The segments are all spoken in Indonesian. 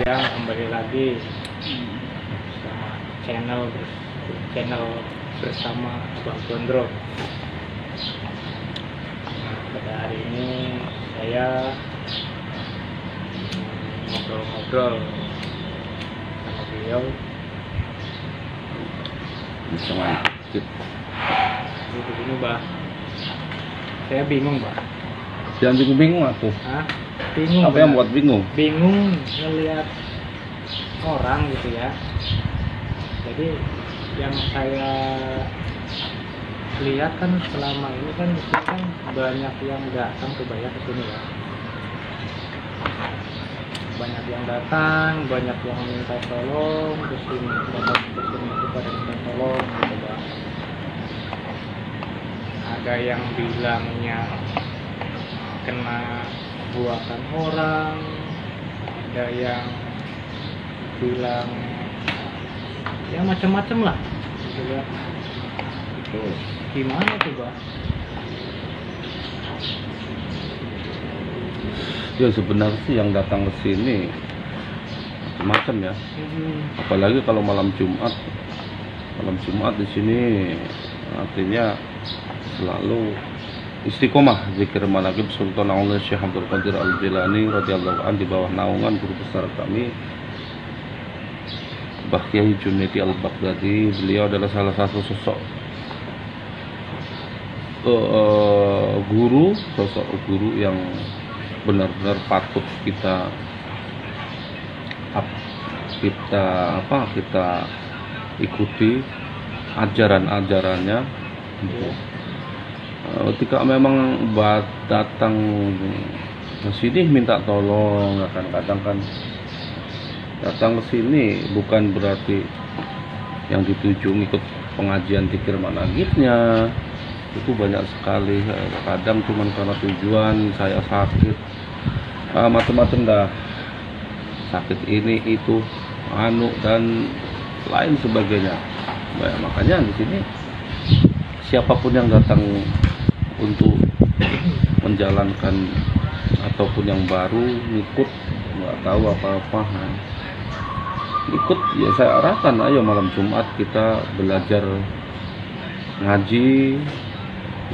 siang, kembali lagi sama channel bersama Abang Gondrong. Nah, pada hari ini saya ngobrol-ngobrol sama beliau. Sama Jadi begini, Mbak. Saya bingung, Mbak. jangan bingung aku. Hah? Bingung. Apa yang buat bingung? Bingung ngelihat orang gitu ya. Jadi yang saya lihat kan selama ini kan di sini kan banyak yang datang kebanyak ke sini ya. Banyak yang datang, banyak yang minta tolong, ke sini itu pada minta tolong gitu, Bang. Ada yang bilangnya kena buatan orang, ada yang bilang ya macam-macam lah gitu ya. Itu gimana tuh, Bang? Ya sebenarnya sih yang datang ke sini macam-macam ya. Apalagi kalau malam Jumat. Malam Jumat di sini artinya selalu istiqomah zikir manaqib Sultan Aulia Syekh Abdul Qadir Al-Jilani radhiyallahu anhu di bawah naungan guru besar kami Mbah Kyai Junaidi Al-Baghdadi. Beliau adalah salah satu sosok guru yang benar-benar patut kita ikuti ajaran-ajarannya. Ketika memang datang ke sini minta tolong, kadang-kadang kan datang ke sini bukan berarti yang dituju ikut pengajian zikir manaqibnya. Itu banyak sekali, kadang cuma karena tujuan saya sakit, macam-macam dah, sakit ini itu dan lain sebagainya. Makanya di sini siapapun yang datang untuk menjalankan ataupun yang baru ikut nggak tahu apa-apa, ikut ya saya arahkan, ayo malam Jumat kita belajar ngaji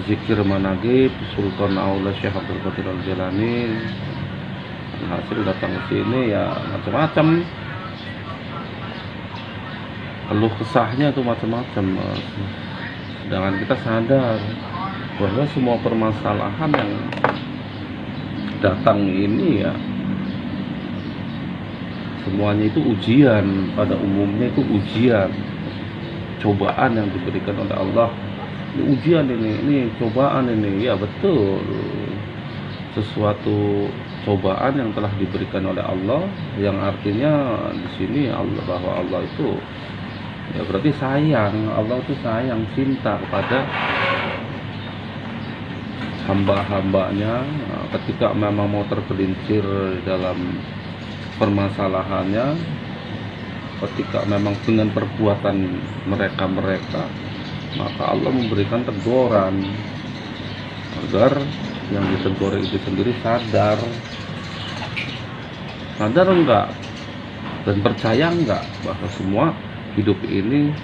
zikir manaqib Sultan Aulia Syekh Abdul Qadir Al-Jilani. Hasil datang ke sini ya macam-macam, keluh kesahnya itu macam-macam. Sedangkan kita sadar bahwa semua permasalahan yang datang ini ya semuanya itu ujian, pada umumnya itu ujian, cobaan yang diberikan oleh Allah. Ini ujian ini cobaan ini, ya betul, sesuatu cobaan yang telah diberikan oleh Allah, yang artinya di sini bahwa Allah itu ya berarti sayang, Allah itu sayang, cinta kepada hamba-hambanya. Ketika memang mau tergelincir dalam permasalahannya, ketika memang dengan perbuatan mereka, maka Allah memberikan teguran agar yang ditegur itu sendiri sadar enggak dan percaya enggak bahwa semua hidup ini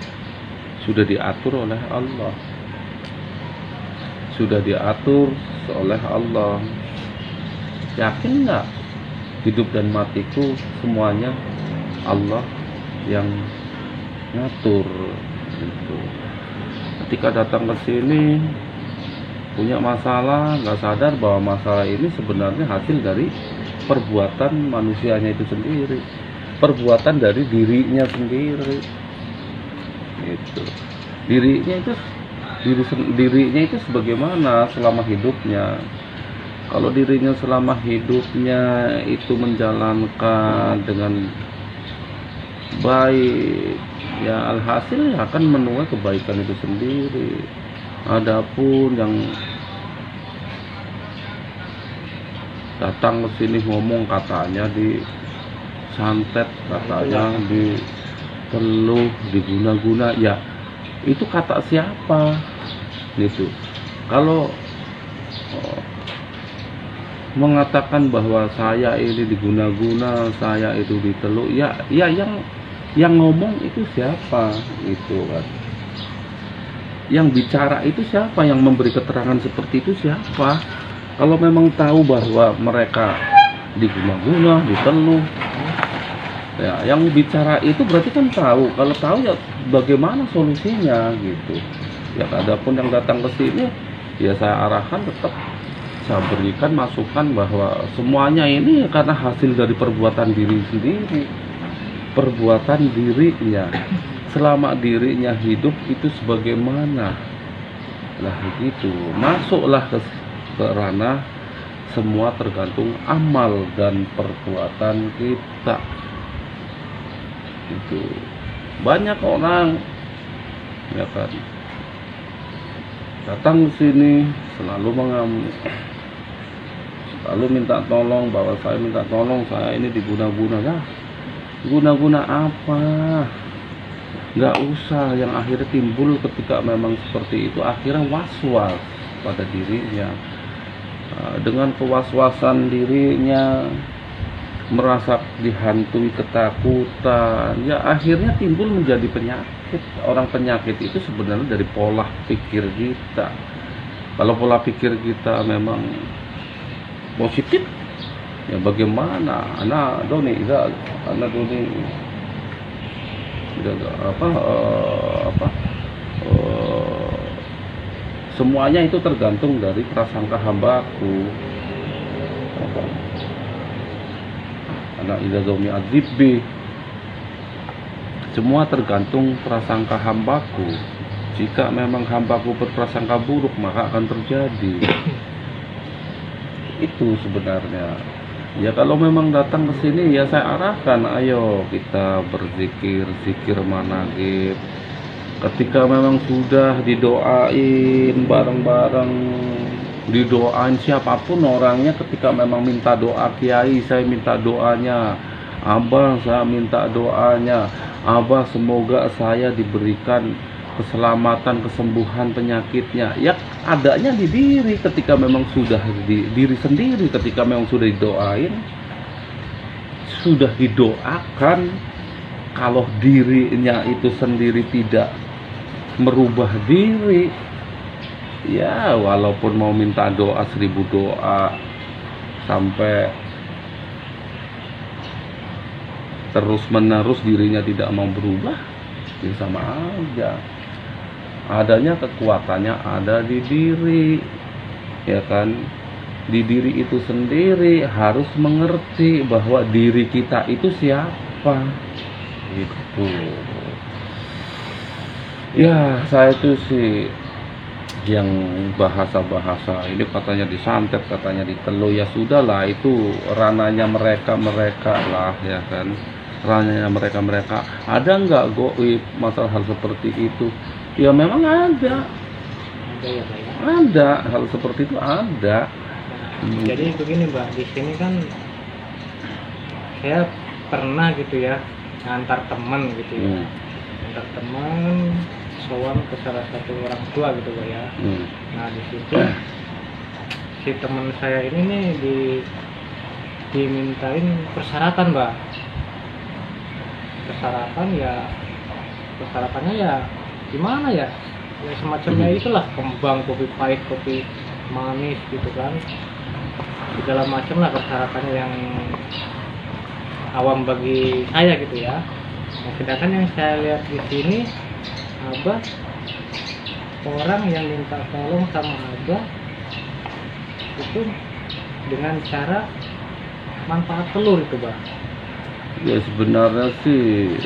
sudah diatur oleh Allah, sudah diatur oleh Allah. Yakin enggak hidup dan matiku semuanya Allah yang ngatur gitu. Ketika datang ke sini punya masalah, nggak sadar bahwa masalah ini sebenarnya hasil dari perbuatan manusianya itu sendiri, perbuatan dari dirinya sendiri. Itu dirinya itu sebagaimana selama hidupnya. Kalau dirinya selama hidupnya itu menjalankan dengan baik, ya alhasil akan menuai kebaikan itu sendiri. Adapun yang datang ke sini ngomong katanya disantet, katanya diteluh, diguna-guna, ya itu kata siapa gitu. Kalau mengatakan bahwa saya ini diguna-guna, saya itu diteluk, ya yang ngomong itu siapa itu kan, yang bicara itu siapa, yang memberi keterangan seperti itu siapa? Kalau memang tahu bahwa mereka diguna-guna, diteluk, ya yang bicara itu berarti kan tahu. Kalau tahu ya bagaimana solusinya gitu. Ya adapun yang datang ke sini ya saya arahkan, tetap saya berikan masukan bahwa semuanya ini karena hasil dari perbuatan diri sendiri, perbuatan dirinya. Selama dirinya hidup itu sebagaimana, lah begitu. Masuklah ke ranah semua tergantung amal dan perbuatan kita. Itu banyak orang ya kan datang ke sini selalu mengamuk, selalu minta tolong, bahwa saya minta tolong, saya ini diguna-guna. Ya guna-guna apa? Nggak usah. Yang akhirnya timbul ketika memang seperti itu, akhirnya was-was pada dirinya. Dengan kewaswasan dirinya, merasa dihantui ketakutan, ya akhirnya timbul menjadi penyakit. Orang penyakit itu sebenarnya dari pola pikir kita. Kalau pola pikir kita memang positif, ya bagaimana anak doni semuanya itu tergantung dari prasangka hambaku. Anak idza domi adzibbi, semua tergantung prasangka hambaku. Jika memang hambaku berprasangka buruk, maka akan terjadi. Itu sebenarnya. Ya kalau memang datang ke sini ya saya arahkan, ayo kita berzikir, zikir managib. Ketika memang sudah didoain bareng-bareng, didoain siapapun orangnya, ketika memang minta doa kiai, saya minta doanya, abah saya minta doanya, abah semoga saya diberikan keselamatan, kesembuhan penyakitnya. Ya adanya di diri. Ketika memang sudah di diri sendiri, ketika memang sudah didoain, sudah didoakan, kalau dirinya itu sendiri tidak merubah diri, ya walaupun mau minta doa 1000 doa sampai terus menerus dirinya tidak mau berubah, ya sama aja. Adanya kekuatannya ada di diri, ya kan. Di diri itu sendiri harus mengerti bahwa diri kita itu siapa. Itu ya saya itu sih yang bahasa-bahasa ini katanya disantet, katanya ditelu, ya sudahlah, itu rananya mereka lah, ya kan. Rananya mereka. Ada nggak goib masalah hal seperti itu? Ya memang ada ya Pak ya. Ada hal seperti itu, ada. Jadi begini Mbak, di sini kan saya pernah gitu ya ngantar teman gitu ya, ngantar teman sowan ke salah satu orang tua gitu Pak ya. Nah di situ si teman saya ini nih dimintain persyaratan Mbak. Persyaratannya ya gimana ya? Ya semacamnya itulah, kembang, kopi pahit, kopi manis gitu kan. Segala macam lah persyaratannya yang awam bagi saya gitu ya. Nah, sedangkan yang saya lihat di sini, Abah, orang yang minta tolong sama Abah itu dengan cara manfaat telur itu Bang. Ya sebenarnya sih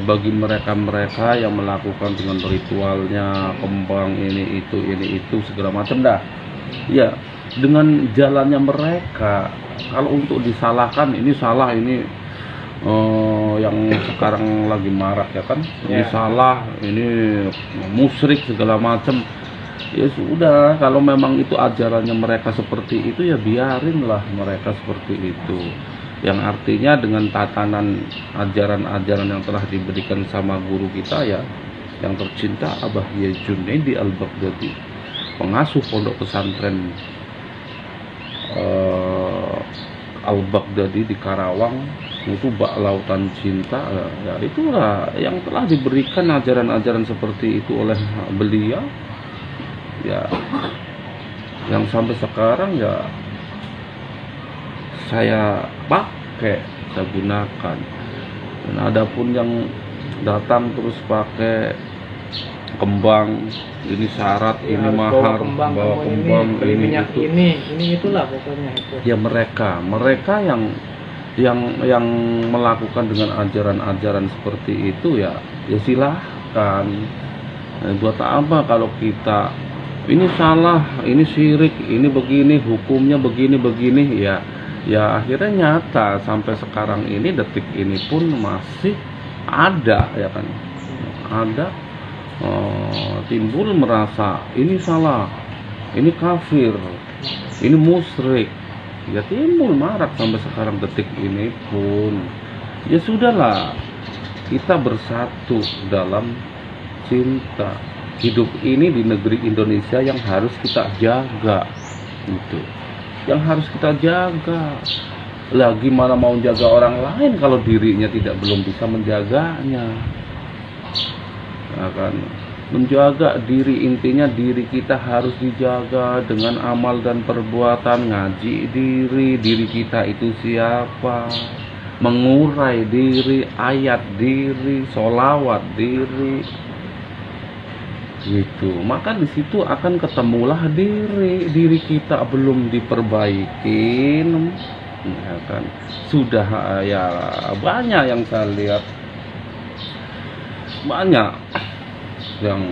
bagi mereka yang melakukan dengan ritualnya kembang ini itu segala macam dah. Ya dengan jalannya mereka. Kalau untuk disalahkan, ini salah, ini yang sekarang lagi marak ya kan, ini salah, ini musyrik segala macam. Ya sudah, kalau memang itu ajarannya mereka seperti itu, ya biarinlah mereka seperti itu. Yang artinya dengan tatanan ajaran-ajaran yang telah diberikan sama guru kita ya, yang tercinta Abah Yai Junaidi Al-Baghdadi, pengasuh pondok pesantren Al-Baghdadi di Karawang, itu bak lautan cinta. Ya itulah yang telah diberikan ajaran-ajaran seperti itu oleh beliau, ya, yang sampai sekarang ya saya pakai, saya gunakan. Dan adapun yang datang terus pakai kembang, ini syarat, Ya, ini harus mahar, bawa bawa ini, kembang, beli ini minyak itu. ini itulah pokoknya itu. Ya mereka yang melakukan dengan ajaran-ajaran seperti itu, ya silahkan. Buat apa kalau kita ini salah, ini syirik, ini begini, hukumnya begini, ya akhirnya nyata sampai sekarang ini, detik ini pun masih ada, ya kan, ada timbul merasa ini salah, ini kafir, ini musyrik, ya timbul marak sampai sekarang detik ini pun. Ya sudahlah, kita bersatu dalam cinta. Hidup ini di negeri Indonesia yang harus kita jaga, itu yang harus kita jaga. Lah gimana mau jaga orang lain kalau dirinya belum bisa menjaganya, ya kan? Menjaga diri, intinya diri kita harus dijaga dengan amal dan perbuatan. Ngaji diri kita itu siapa, mengurai diri, ayat diri, sholawat diri, gitu. Maka di situ akan ketemulah diri kita belum diperbaikin, ya kan? Sudah ya banyak yang saya lihat, banyak yang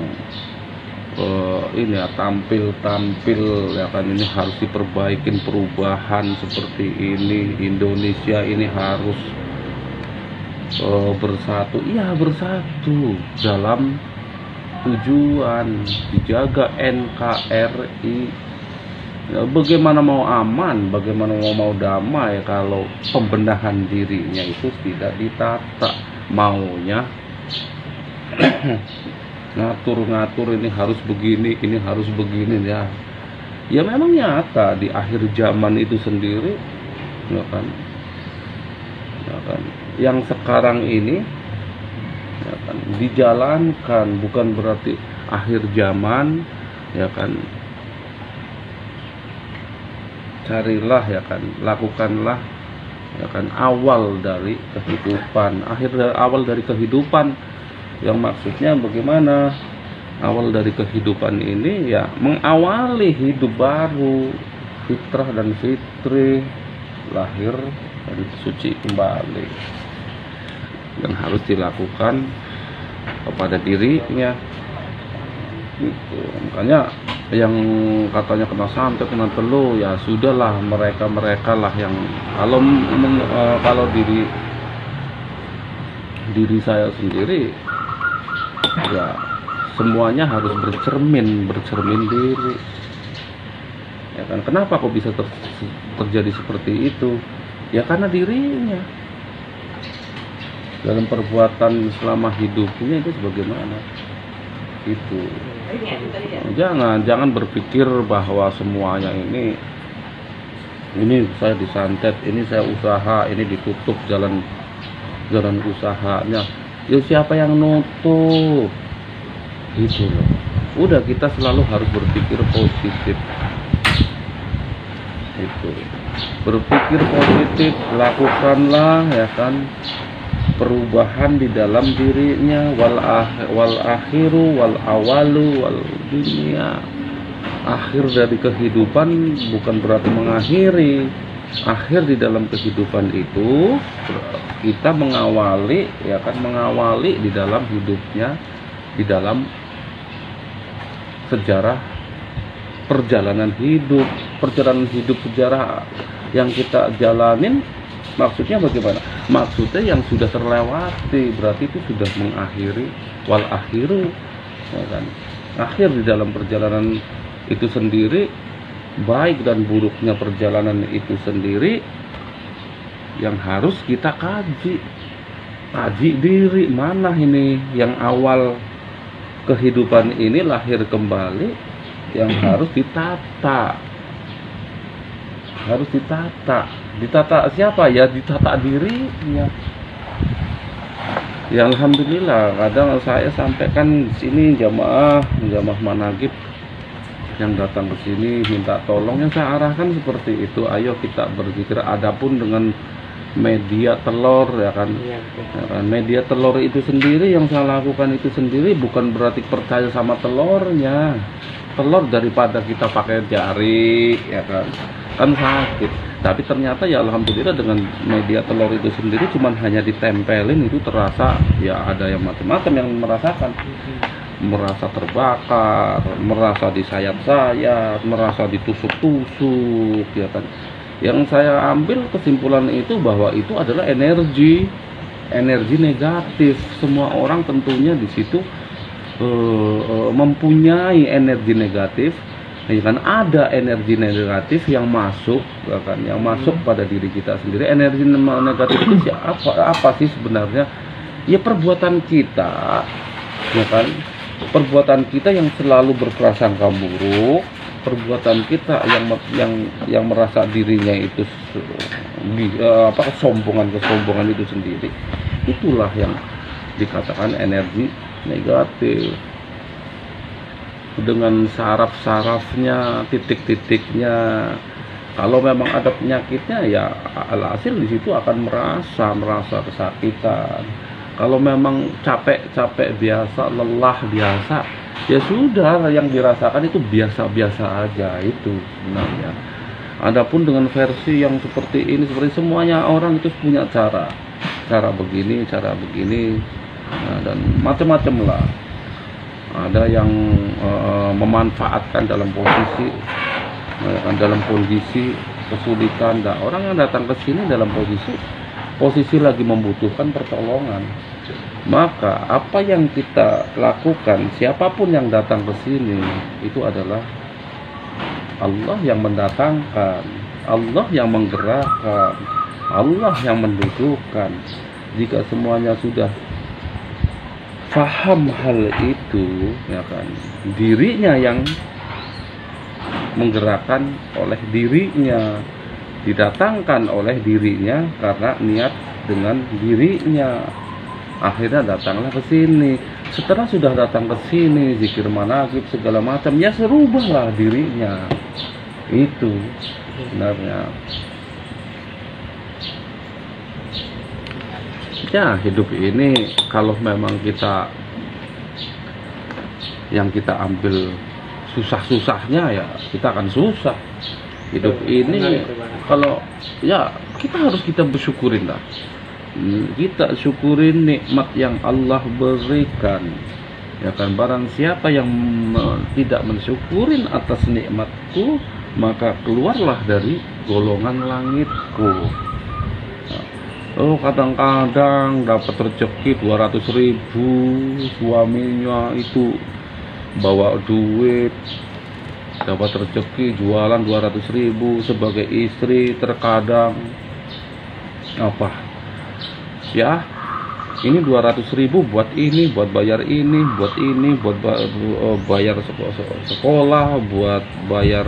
ini ya, tampil ya kan, ini harus diperbaikin, perubahan seperti ini. Indonesia ini harus bersatu, iya bersatu dalam tujuan dijaga NKRI. Ya, bagaimana mau aman, bagaimana mau damai kalau pembenahan dirinya itu tidak ditata, maunya ngatur ini harus begini, ini harus begini, ya. Ya memang nyata di akhir zaman itu sendiri, ya kan, yang sekarang ini, ya kan, dijalankan, bukan berarti akhir zaman, ya kan. Carilah, ya kan, lakukanlah, ya kan, awal dari kehidupan, awal dari kehidupan. Yang maksudnya bagaimana? Awal dari kehidupan ini ya mengawali hidup baru, fitrah dan fitri, lahir dan suci kembali, yang harus dilakukan kepada dirinya, gitu. Makanya yang katanya kena santet, kena telu, ya sudahlah, mereka lah yang kalau diri saya sendiri, ya semuanya harus bercermin diri, ya kan. Kenapa kok bisa terjadi seperti itu? Ya karena dirinya dalam perbuatan selama hidupnya itu sebagaimana itu. Jangan berpikir bahwa semuanya ini saya disantet, ini saya usaha, ini ditutup jalan usahanya. Ya siapa yang nutup? Gitu loh. Udah, kita selalu harus berpikir positif. Itu. Berpikir positif, lakukanlah, ya kan, perubahan di dalam dirinya. Wal akhiru wal awalu wal dunia. Akhir dari kehidupan bukan berarti mengakhiri. Akhir di dalam kehidupan itu kita mengawali, ya kan, mengawali di dalam hidupnya, di dalam sejarah perjalanan hidup sejarah yang kita jalanin. Maksudnya bagaimana? Maksudnya yang sudah terlewati, berarti itu sudah mengakhiri. Wal akhiru, ya kan, akhir di dalam perjalanan itu sendiri, baik dan buruknya perjalanan itu sendiri, yang harus kita kaji diri. Mana ini yang awal kehidupan ini lahir kembali, yang harus ditata, Ditata siapa? Ya ditata dirinya. Ya alhamdulillah, kadang saya sampaikan di sini jamaah managib yang datang ke sini minta tolong, yang saya arahkan seperti itu. Ayo kita berzikir. Adapun dengan media telur ya kan, Iya, betul. ya kan, media telur itu sendiri yang saya lakukan itu sendiri bukan berarti percaya sama telurnya. Telur daripada kita pakai jari ya kan sakit. Tapi ternyata ya alhamdulillah dengan media telur itu sendiri cuman hanya ditempelin itu terasa ya ada yang macam-macam yang merasakan, merasa terbakar, merasa disayat-sayat, merasa ditusuk-tusuk ya kan. Yang saya ambil kesimpulan itu bahwa itu adalah energi negatif. Semua orang tentunya di situ mempunyai energi negatif. Ya kan, ada energi negatif yang masuk ya kan, yang masuk pada diri kita sendiri. Energi negatif itu apa sih sebenarnya? Ya perbuatan kita, ya kan, perbuatan kita yang selalu berprasangka buruk, perbuatan kita yang merasa dirinya itu kesombongan itu sendiri. Itulah yang dikatakan energi negatif. Dengan saraf-sarafnya, titik-titiknya. Kalau memang ada penyakitnya ya alhasil di situ akan merasa kesakitan. Kalau memang capek biasa, lelah biasa, ya sudah, yang dirasakan itu biasa-biasa aja itu sebenarnya. Adapun dengan versi yang seperti ini, seperti semuanya orang itu punya cara begini, nah, dan macam-macam lah. Ada yang memanfaatkan dalam kondisi kesulitan. Nah, orang yang datang ke sini dalam posisi lagi membutuhkan pertolongan. Maka apa yang kita lakukan, siapapun yang datang ke sini itu adalah Allah yang mendatangkan, Allah yang menggerakkan, Allah yang mendudukkan. Jika semuanya sudah faham hal itu, ya kan, dirinya yang menggerakkan oleh dirinya, didatangkan oleh dirinya karena niat dengan dirinya. Akhirnya datanglah ke sini. Setelah sudah datang ke sini, zikir manaqib segala macam, ya serubahlah dirinya. Itu sebenarnya. Ya hidup ini kalau memang yang kita ambil susah-susahnya ya kita akan susah. Hidup ini kalau ya kita bersyukurin lah. Kita syukurin nikmat yang Allah berikan. Ya kan, barang siapa yang tidak mensyukurin atas nikmatku, maka keluarlah dari golongan langitku. Oh, kadang-kadang dapat rezeki 200.000, suaminya itu bawa duit, dapat rezeki jualan 200.000 sebagai istri. Terkadang apa ya, ini 200.000 buat ini, buat bayar ini, buat bayar sekolah, buat bayar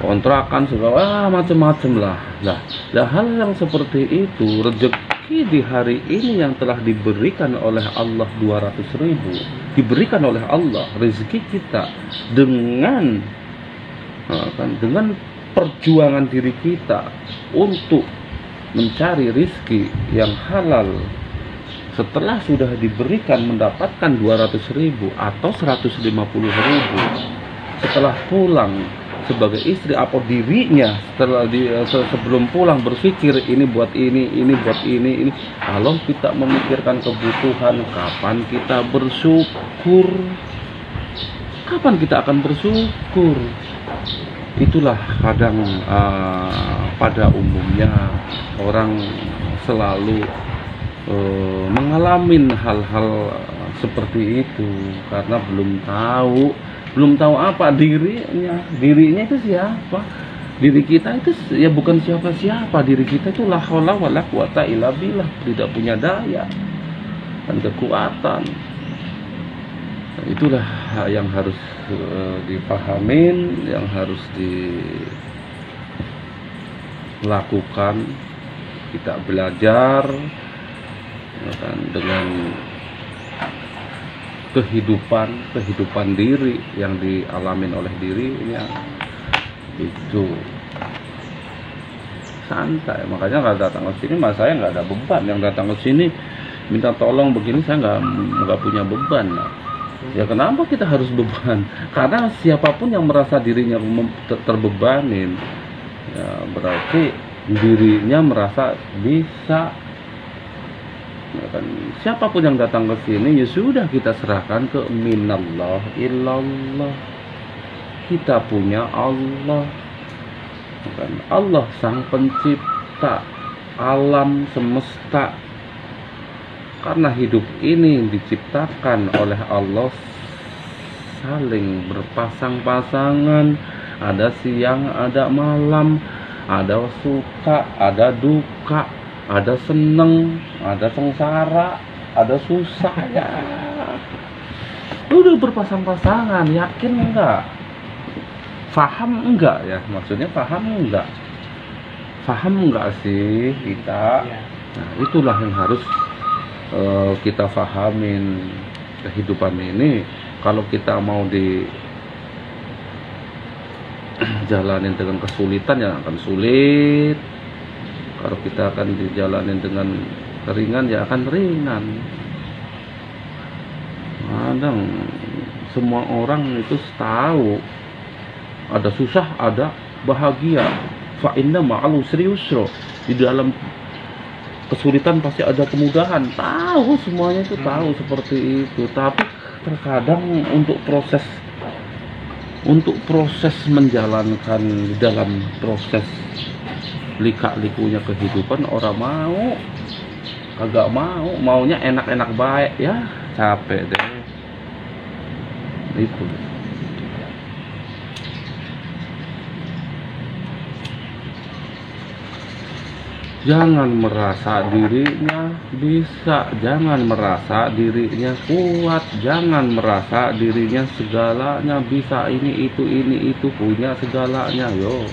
kontrakan, segala macam-macam lah. Nah, hal yang seperti itu, rezeki di hari ini yang telah diberikan oleh Allah 200.000, diberikan oleh Allah rezeki kita dengan perjuangan diri kita untuk mencari rezeki yang halal. Setelah sudah diberikan mendapatkan 200.000 atau 150.000, setelah pulang sebagai istri atau dirinya sebelum pulang berpikir ini buat ini buat ini. Kalau kita memikirkan kebutuhan, kapan kita bersyukur? Kapan kita akan bersyukur? Itulah kadang pada umumnya orang selalu mengalami hal-hal seperti itu karena belum tahu apa dirinya itu siapa. Diri kita itu ya bukan siapa-siapa. Diri kita itu la haula wala quwata illa billah, tidak punya daya dan kekuatan. Nah, itulah yang harus dipahamin, yang harus lakukan, kita belajar ya kan, dengan kehidupan diri yang dialamin oleh dirinya itu santai. Makanya kalau datang ke sini mas saya nggak ada beban. Yang datang ke sini minta tolong begini, saya nggak punya beban. Ya kenapa kita harus beban? Karena siapapun yang merasa dirinya terbebanin, ya berarti dirinya merasa bisa. Ya kan, siapapun yang datang ke sini ya sudah kita serahkan ke minallah illallah. Kita punya Allah. Ya kan, Allah sang pencipta alam semesta. Karena hidup ini diciptakan oleh Allah saling berpasang-pasangan, ada siang, ada malam, ada suka, ada duka, ada seneng, ada sengsara, ada susah ya. Udah berpasang-pasangan, yakin enggak? Faham enggak ya? Maksudnya paham enggak? Faham enggak sih kita? Nah, itulah yang harus kita fahamin. Kehidupan ini kalau kita mau dijalanin dengan kesulitan ya akan sulit. Kalau kita akan dijalanin dengan ringan ya akan ringan. Kadang semua orang itu tahu ada susah, ada bahagia. Fa inna ma'al usri yusra. Di dalam kesulitan pasti ada kemudahan. Tahu semuanya itu tahu seperti itu. Tapi terkadang untuk proses menjalankan dalam proses lika-likunya kehidupan orang mau, kagak mau, maunya enak-enak baik ya, capek deh. Itu. Jangan merasa dirinya bisa, jangan merasa dirinya kuat, jangan merasa dirinya segalanya bisa, ini itu punya segalanya. Yo,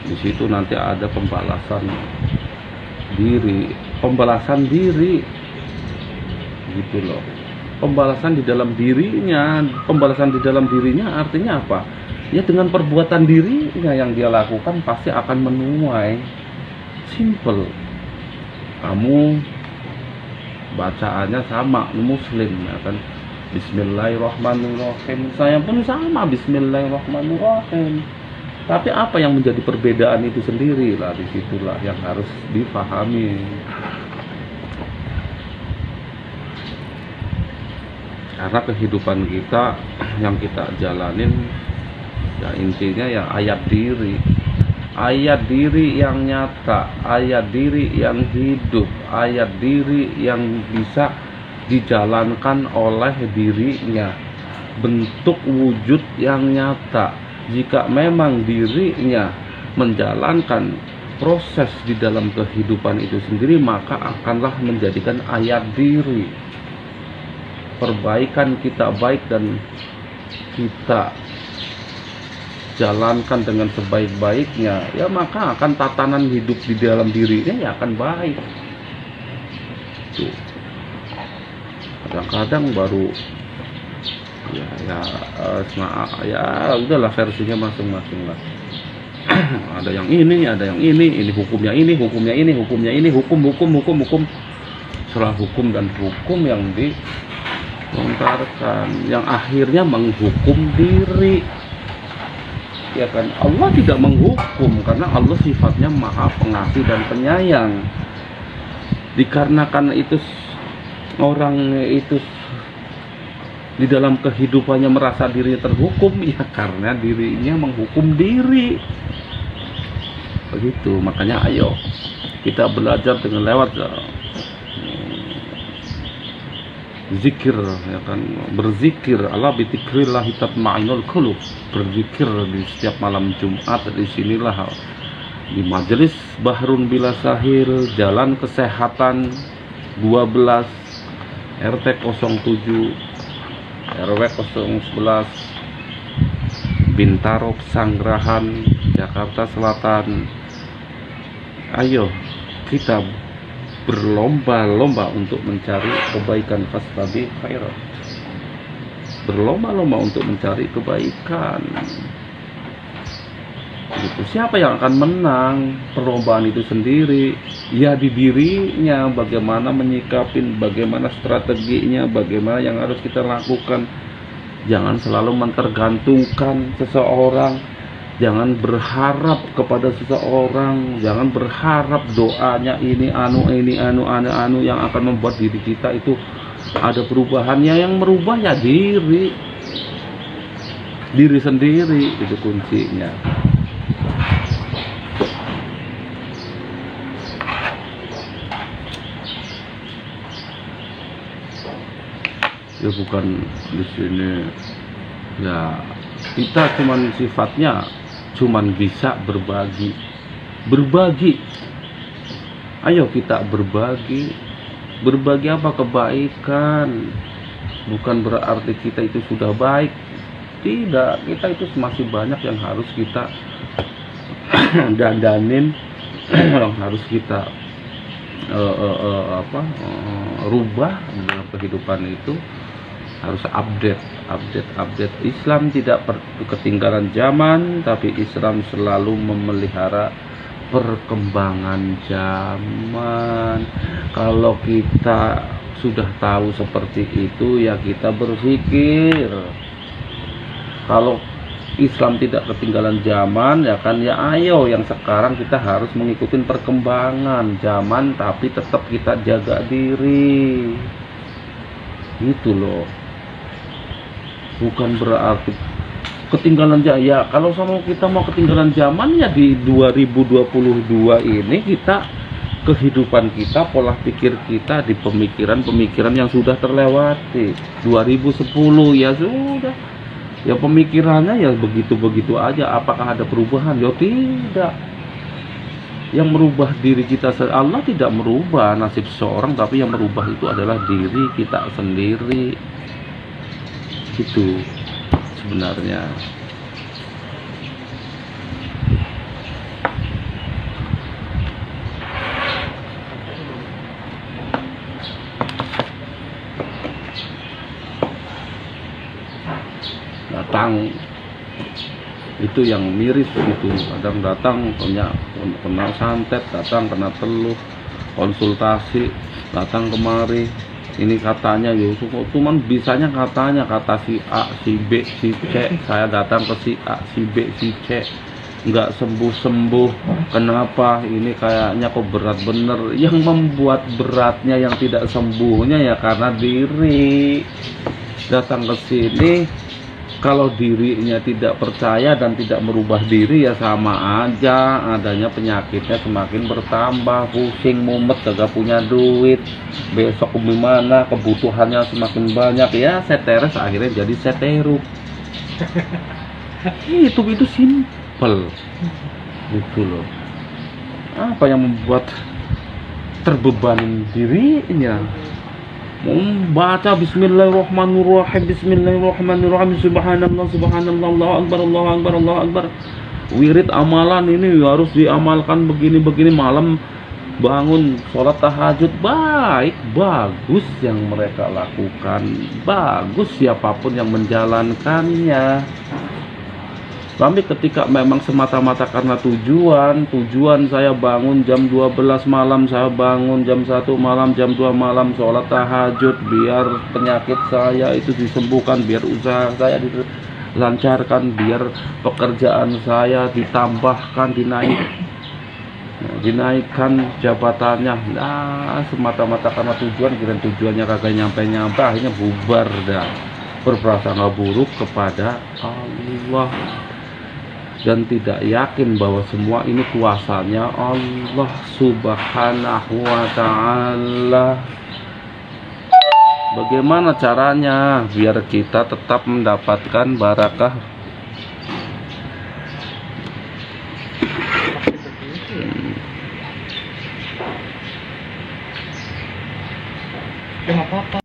di situ nanti ada pembalasan diri gitu loh. Pembalasan di dalam dirinya artinya apa? Ya dengan perbuatan dirinya yang dia lakukan pasti akan menuai. Simple. Kamu bacaannya sama muslim ya kan, bismillahirrahmanirrahim. Saya pun sama bismillahirrahmanirrahim. Tapi apa yang menjadi perbedaan itu sendiri lah, disitulah yang harus dipahami. Karena kehidupan kita yang kita jalanin ya intinya ya ayat diri yang nyata, ayat diri yang hidup, ayat diri yang bisa dijalankan oleh dirinya, bentuk wujud yang nyata. Jika memang dirinya menjalankan proses di dalam kehidupan itu sendiri, maka akanlah menjadikan ayat diri. Perbaikan kita baik dan kita jalankan dengan sebaik-baiknya, ya maka akan tatanan hidup di dalam dirinya ya akan baik. Tuh. Kadang-kadang baru ya udahlah versinya masing-masing lah. Ada yang ini hukum. Setelah hukum dan hukum yang dilontarkan, yang akhirnya menghukum diri. Ya kan, Allah tidak menghukum karena Allah sifatnya maha pengasih dan penyayang. Dikarenakan itu orang itu di dalam kehidupannya merasa dirinya terhukum, ya karena dirinya menghukum diri. Begitu, makanya ayo kita belajar dengan lewat zikir, ya kan, berzikir. Allah bidzikrillah tatma'innul qulub. Berzikir di setiap malam Jumat. Di sinilah di majelis Bahrun Bila Sahir, Jalan Kesehatan 12, RT 07, RW 011, Bintaro Pesanggerahan, Jakarta Selatan. ayo kita berlomba-lomba untuk mencari kebaikan, fastabiqul khairat. Berlomba-lomba untuk mencari kebaikan. Gitu. Siapa yang akan menang perlombaan itu sendiri? Ya di dirinya, bagaimana menyikapin, bagaimana strateginya, bagaimana yang harus kita lakukan. Jangan selalu mentergantungkan seseorang, jangan berharap kepada seseorang, jangan berharap doanya ini anu yang akan membuat diri kita itu ada perubahannya. Yang merubah ya diri sendiri, itu kuncinya. Ya bukan di sini ya, kita cuman sifatnya cuman bisa berbagi. Ayo kita berbagi apa? Kebaikan. Bukan berarti kita itu sudah baik, tidak, kita itu masih banyak yang harus kita dandanin, yang harus kita rubah dalam kehidupan itu. Harus update. Islam tidak ketinggalan zaman, tapi Islam selalu memelihara perkembangan zaman. Kalau kita sudah tahu seperti itu, ya kita berpikir. Kalau Islam tidak ketinggalan zaman, ya kan, ya ayo yang sekarang kita harus mengikuti perkembangan zaman, tapi tetap kita jaga diri. Gitu loh. Bukan berarti ketinggalan ya, kalau sama kita mau ketinggalan zaman ya di 2022 ini kita, kehidupan kita, pola pikir kita di pemikiran yang sudah terlewati. 2010 ya sudah, ya pemikirannya ya begitu-begitu aja. Apakah ada perubahan? Ya tidak. Yang merubah diri kita, Allah tidak merubah nasib seseorang, tapi yang merubah itu adalah diri kita sendiri. Itu sebenarnya. Datang itu yang miris gitu, kadang datang kena santet, datang kena teluh, konsultasi, datang kemari, ini katanya cuman bisanya katanya kata si A, si B, si C. Saya datang ke si A, si B, si C, nggak sembuh-sembuh. Kenapa? Ini kayaknya kok berat bener. Yang membuat beratnya, yang tidak sembuhnya ya karena diri. Datang ke sini, kalau dirinya tidak percaya dan tidak merubah diri, ya sama aja adanya penyakitnya semakin bertambah, pusing, mumet, gak punya duit, besok gimana, kebutuhannya semakin banyak, ya seteres akhirnya jadi seteruk. Itu simple gitu loh. Apa yang membuat terbebani dirinya? Membaca Bismillahirrahmanirrahim, subhanallah, Allahu akbar. Wirid amalan ini harus diamalkan begini malam bangun sholat tahajud, bagus yang mereka lakukan, bagus siapapun yang menjalankannya. Tapi ketika memang semata-mata karena tujuan saya bangun jam 12 malam, saya bangun jam 1 malam, jam 2 malam sholat tahajud biar penyakit saya itu disembuhkan, biar usaha saya dilancarkan, biar pekerjaan saya ditambahkan, dinaikkan jabatannya. Nah, semata-mata karena tujuannya kagak nyampe, akhirnya bubar dah, berprasangka buruk kepada Allah dan tidak yakin bahwa semua ini kuasanya Allah Subhanahu wa ta'ala. Bagaimana caranya biar kita tetap mendapatkan barakah? Cuma apa?